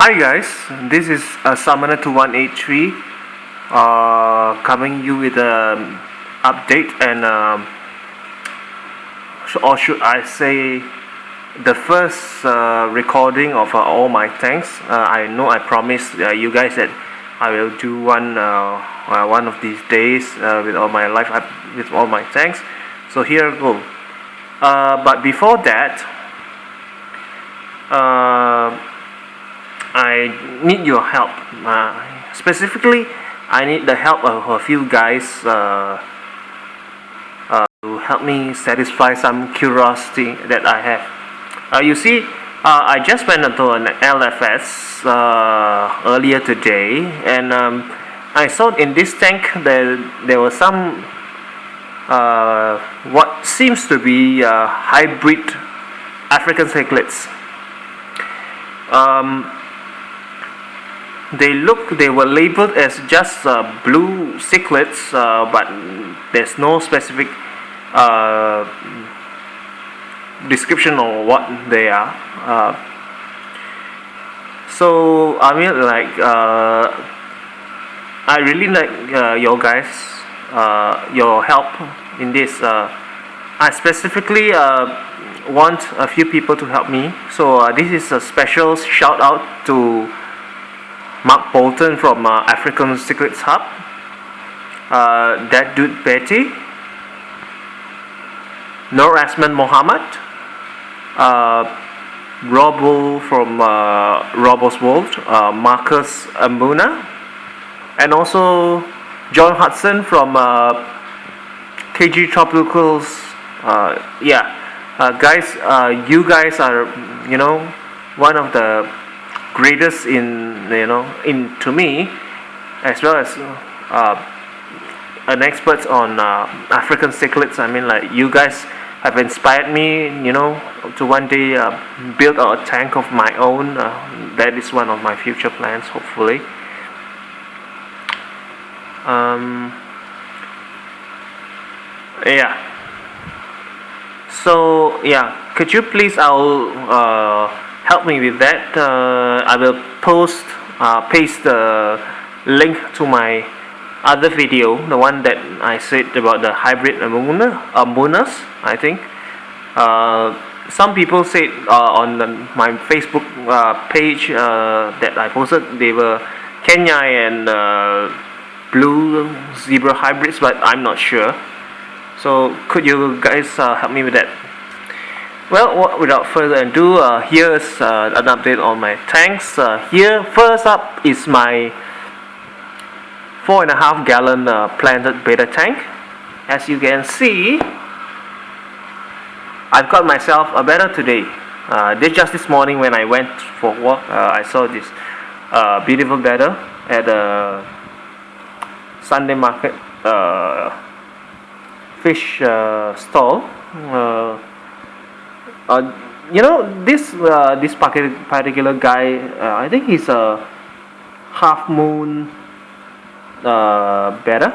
Hi guys, this is Summoner 2183 coming you with an update and or should I say the first recording of all my tanks. I know I promised you guys that I will do one of these days with all my with all my tanks. So here I go. But before that, I need your help. Specifically, I need the help of a few guys to help me satisfy some curiosity that I have. You see, I just went into an LFS earlier today, and I saw in this tank there was some what seems to be hybrid African cichlids. They were labeled as just blue cichlids, but there's no specific description of what they are. So I mean, like, I really like your guys, your help in this. I specifically want a few people to help me. So this is a special shout out to Marc Bolton from African Cichlids Hub, DatdutePetty, Azman Mohamad, Robo from Robo's World, Marcus Mbuna, and also John Hudson from KGTropicals. Guys, you guys are, one of the greatest to me, as well as an expert on African cichlids. I mean, like, you guys have inspired me, to one day build a tank of my own. That is one of my future plans, hopefully. So could you please help me with that? I will paste the link to my other video, the one that I said about the hybrid Mbunas, I think. Some people said on my Facebook page that I posted they were Kenya and blue zebra hybrids, but I'm not sure. So could you guys help me with that? Well, without further ado, here's an update on my tanks. Here, first up is my 4.5 gallon planted beta tank. As you can see, I've got myself a betta today. Just this morning when I went for walk, I saw this beautiful betta at a Sunday market fish stall. This particular guy, I think he's a half moon betta.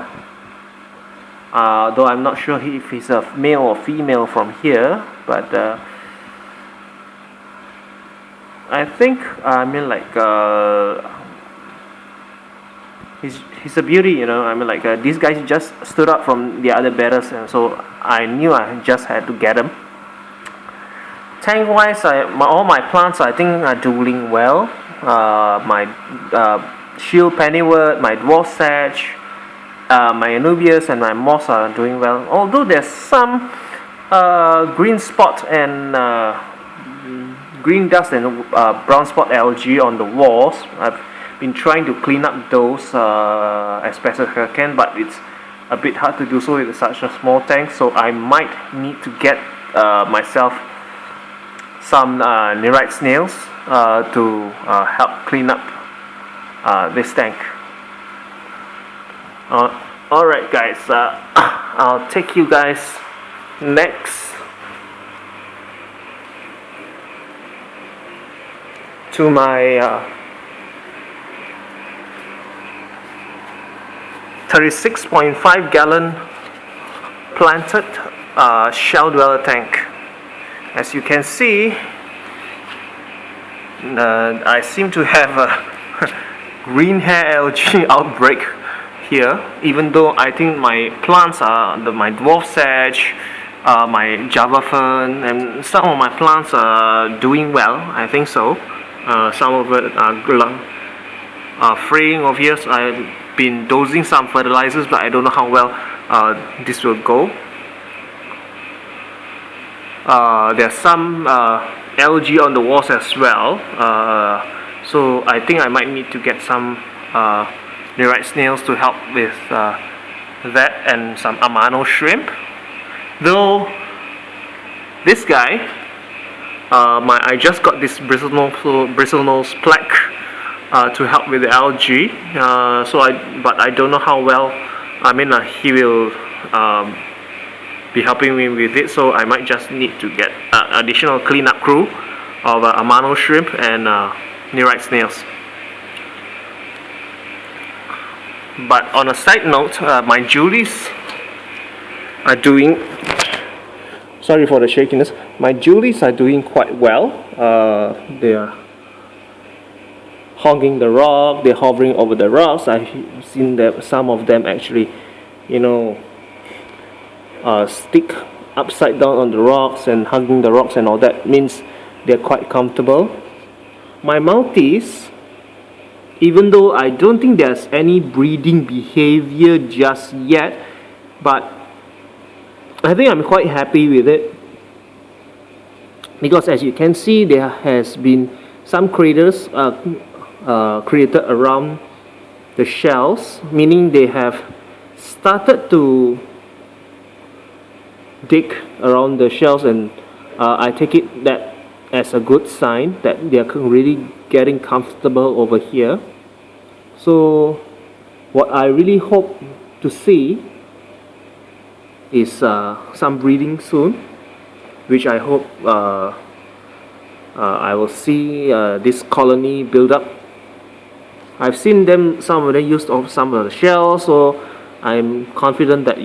Though I'm not sure if he's a male or female from here, but I think he's a beauty, I mean, like, these guys just stood up from the other bettas, and so I knew I just had to get him. Tank wise, all my plants I think are doing well. My shield pennywort, my dwarf sage, my Anubias and my moss are doing well. Although there's some green spot and green dust and brown spot algae on the walls. I've been trying to clean up those as best as I can, but it's a bit hard to do so with such a small tank. So I might need to get myself some nerite snails to help clean up this tank. Alright guys, I'll take you guys next to my 36.5 gallon planted shell dweller tank. As you can see, I seem to have a green hair algae outbreak here, even though I think my plants are my dwarf sedge, my java fern, and some of my plants are doing well. I think so. Some of it are fraying over here. So I've been dosing some fertilizers, but I don't know how well this will go. There's some algae on the walls as well, so I think I might need to get some nearite snails to help with that, and some amano shrimp. Though this guy, I just got this bristlenose plaque to help with the algae. But I don't know how well. I mean, he will be helping me with it, so I might just need to get additional cleanup crew of amano shrimp and nearite snails. But on a side note, my Julies are doing. Sorry for the shakiness. My Julies are doing quite well. They are hogging the rock. They're hovering over the rocks. I've seen that some of them actually, stick upside down on the rocks and hugging the rocks and all that. Means they're quite comfortable. My Maltese, even though I don't think there's any breeding behavior just yet, but I think I'm quite happy with it, because as you can see, there has been some craters created around the shells, meaning they have started to dig around the shells, and I take it that as a good sign that they are really getting comfortable over here. So what I really hope to see is some breeding soon, which I hope I will see this colony build up. I've seen them, some of them used of some of the shells, so I'm confident that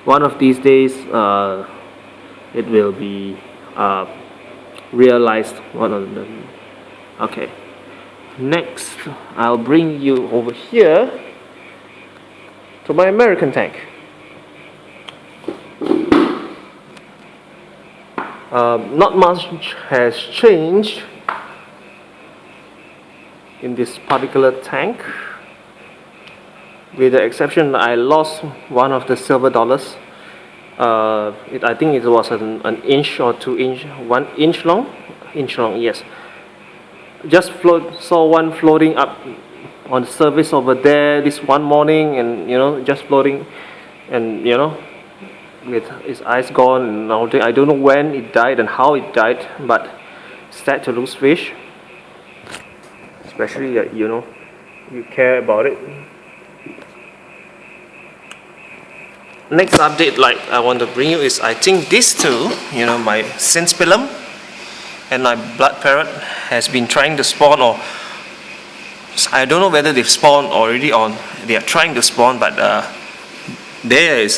one of these days it will be realized. One of them. Okay, next I'll bring you over here to my American tank. Not much has changed in this particular tank, with the exception that I lost one of the silver dollars. I think it was an inch or 2 inch, 1 inch long. Yes. Just saw one floating up on the surface over there this one morning, and just floating, and with its eyes gone and all that. I don't know when it died and how it died, but sad to lose fish, especially that you care about it. Next update I want to bring you is, I think these two, my Sinspilum and my blood parrot, has been trying to spawn, or I don't know whether they've spawned already or they are trying to spawn, but there is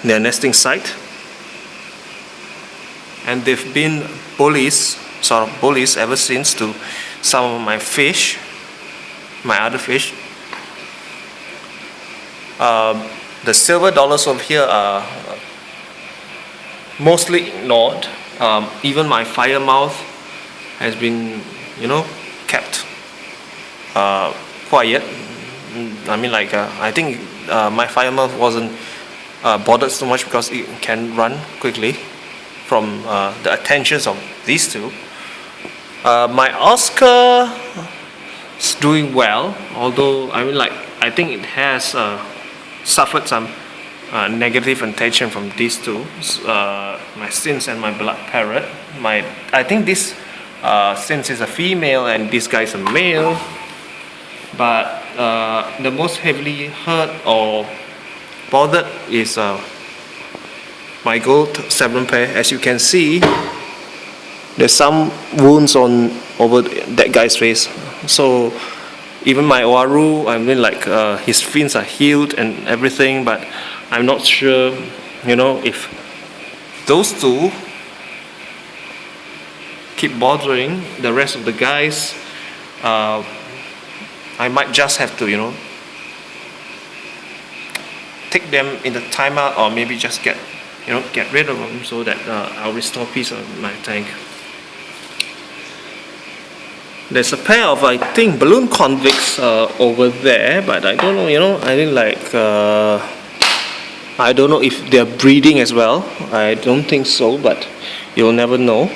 their nesting site, and they've been sort of bullies ever since to some of my fish, my other fish. The silver dollars over here are mostly ignored. Even my fire mouth has been kept quiet. I mean, I think my fire mouth wasn't bothered so much because it can run quickly from the attentions of these two. My Oscar is doing well, although I think it has suffered some negative attention from these two, my Sins and my blood parrot. I think this Sins is a female and this guy is a male, but the most heavily hurt or bothered is my gold 7 pair. As you can see, there's some wounds over that guy's face. So even my Oaru, his fins are healed and everything, but I'm not sure, if those two keep bothering the rest of the guys, I might just have to, you know, take them in the timeout, or maybe just get rid of them so that I'll restore peace on my tank. There's a pair of, I think, balloon convicts over there, but I don't know, you know, I think like I don't know if they're breeding as well. I don't think so, but you'll never know.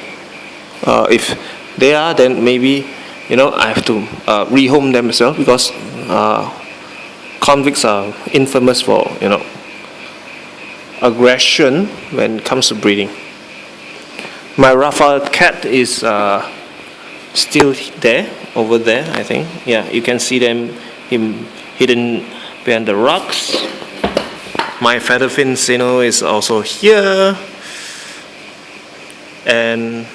If they are, then maybe, you know, I have to rehome them as well, because convicts are infamous for, you know, aggression when it comes to breeding. My Raphael cat is still there, over there, I think. Yeah, you can see him hidden behind the rocks. My featherfin Sino is also here, and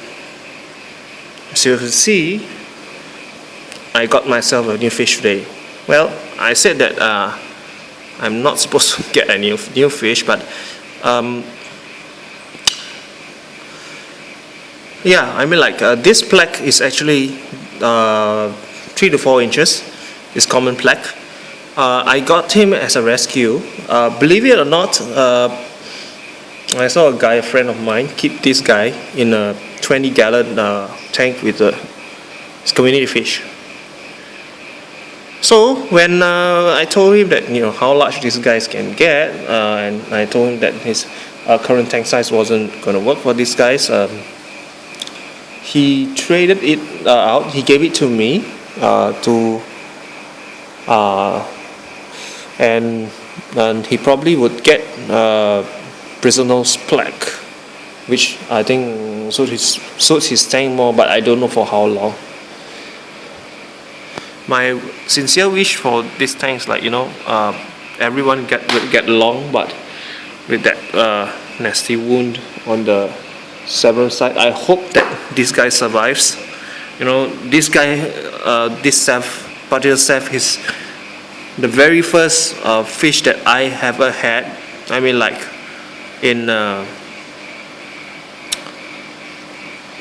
as you can see, I got myself a new fish today. Well, I said that I'm not supposed to get a new fish, but yeah, I mean, like this plaque is actually 3 to 4 inches. It's common plaque. I got him as a rescue. Believe it or not, I saw a friend of mine, keep this guy in a 20-gallon tank with his community fish. So when I told him that, you know, how large these guys can get, and I told him that his current tank size wasn't going to work for these guys, he traded it out. He gave it to me and he probably would get prisoner's plaque, which I think suits his tank more, but I don't know for how long. My sincere wish for this tank is, like, you know, everyone get along, but with that nasty wound on the several side, I hope that this guy survives. You know, this guy, this particular Seth is the very first fish that I ever had. I mean, like in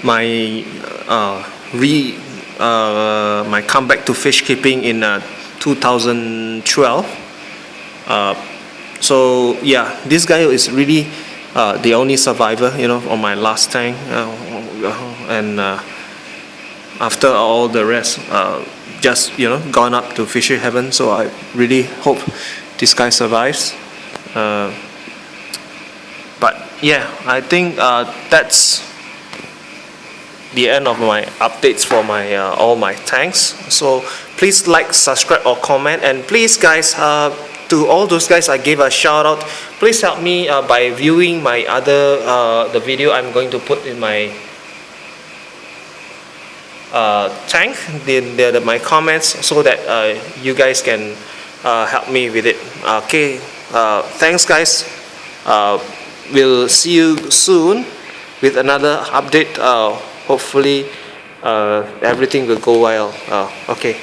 my my comeback to fish keeping in 2012. So yeah, this guy is really the only survivor, you know, on my last tank, and after all the rest just, you know, gone up to fishery heaven. So I really hope this guy survives. But yeah, I think that's the end of my updates for my all my tanks. So please like, subscribe, or comment, and please guys, to all those guys I gave a shout out, please help me by viewing my other the video I'm going to put in my tank, my comments, so that you guys can help me with it. Okay, thanks guys. We'll see you soon with another update. Hopefully everything will go well. Okay.